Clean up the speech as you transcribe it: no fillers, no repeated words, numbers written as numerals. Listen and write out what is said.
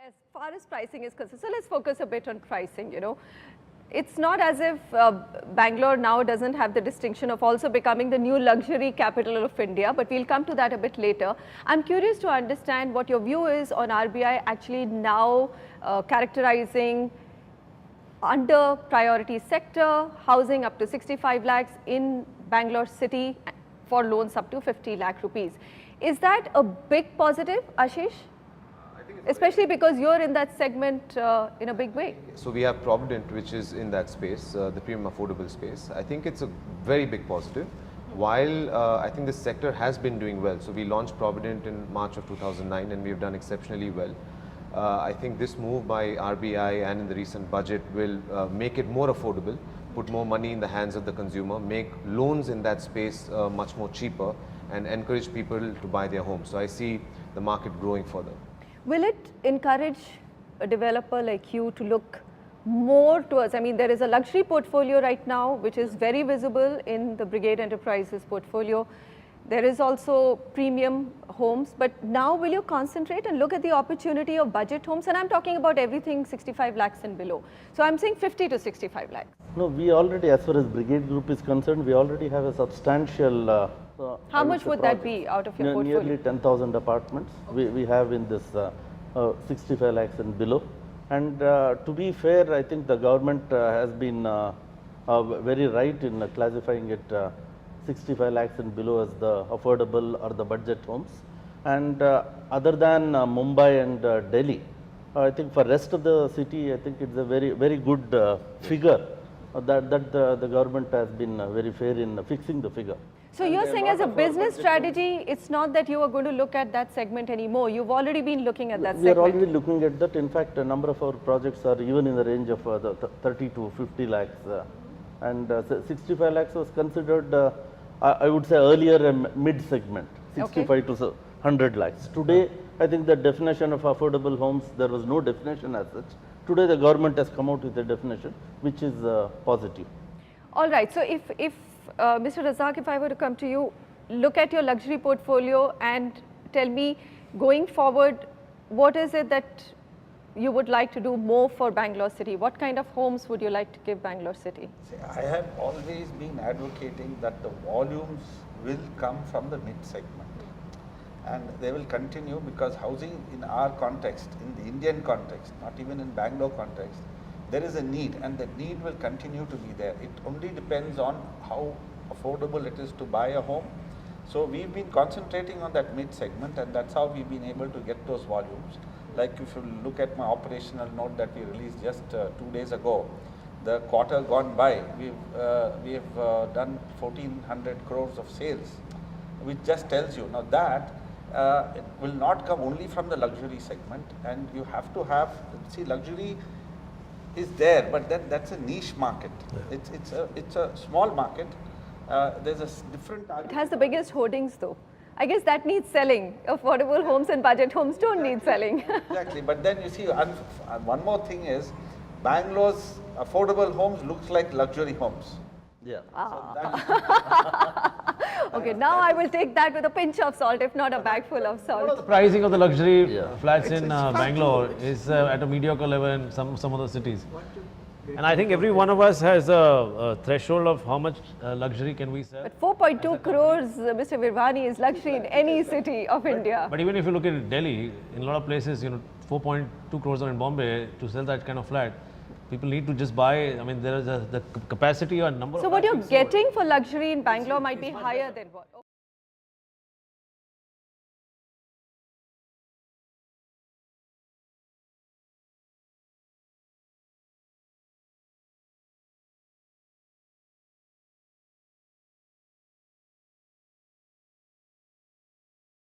As far as pricing is concerned, so let's focus a bit on pricing, It's not as if Bangalore now doesn't have the distinction of also becoming the new luxury capital of India, but we'll come to that a bit later. I'm curious to understand what your view is on RBI actually now characterizing under priority sector, housing up to 65 lakhs in Bangalore city for loans up to 50 lakh rupees. Is that a big positive, Ashish? Especially because you're in that segment in a big way. So we have Provident, which is in that space, the premium affordable space. I think it's a very big positive. While I think this sector has been doing well. So we launched Provident in March of 2009 and we've done exceptionally well. I think this move by RBI and in the recent budget will make it more affordable, put more money in the hands of the consumer, make loans in that space much more cheaper and encourage people to buy their homes. So I see the market growing further. Will it encourage a developer like you to look more towards, I mean, there is a luxury portfolio right now, which is very visible in the Brigade Enterprises portfolio. There is also premium homes, but now will you concentrate and look at the opportunity of budget homes? And I'm talking about everything 65 lakhs and below. So I'm saying 50 to 65 lakhs. No, we already, as far as Brigade Group is concerned, we already have a substantial how much would that be out of your portfolio? Nearly 10,000 apartments we have in this 65 lakhs and below. And to be fair, I think the government has been very right in classifying it 65 lakhs and below as the affordable or the budget homes. And other than Mumbai and Delhi, I think for rest of the city, I think it's a very good figure that the government has been very fair in fixing the figure. So you're saying as a business strategy, it's not that you are going to look at that segment anymore. You've already been looking at that segment. We are already looking at that. In fact, a number of our projects are even in the range of 30 to 50 lakhs. And 65 lakhs was considered, I would say earlier, a mid-segment, 65 to 100 lakhs. Today, I think the definition of affordable homes, there was no definition as such. Today, the government has come out with a definition, which is positive. All right. So if Mr. Razak, if I were to come to you, look at your luxury portfolio and tell me, going forward, what is it that you would like to do more for Bangalore City? What kind of homes would you like to give Bangalore City? See, I have always been advocating that the volumes will come from the mid-segment. And they will continue because housing in our context, in the Indian context, not even in Bangalore context, there is a need and the need will continue to be there. It only depends on how affordable it is to buy a home. So we've been concentrating on that mid-segment and that's how we've been able to get those volumes. Like if you look at my operational note that we released just 2 days ago, the quarter gone by, we've done 1,400 crores of sales, which just tells you. Now that it will not come only from the luxury segment and you have to have, see, luxury is there, but then that's a niche market. Yeah. It's a small market. There's a different target. It has the biggest hoardings though. I guess that needs selling. Affordable homes and budget homes don't need selling. Exactly, but then you see, one more thing is, Bangalore's affordable homes looks like luxury homes. Yeah. Okay, now I will take that with a pinch of salt, if not a bag full of salt. The pricing of the luxury flats in Bangalore is at a mediocre level in some other cities. And I think every one of us has a threshold of how much luxury can we sell. But 4.2 crores, Mr. Virvani, is luxury in any city of India. But even if you look at Delhi, in a lot of places, 4.2 crores are in Bombay to sell that kind of flat. People need to just buy, I mean, there is the capacity or number of. So what you're getting for luxury in Bangalore might be higher than what?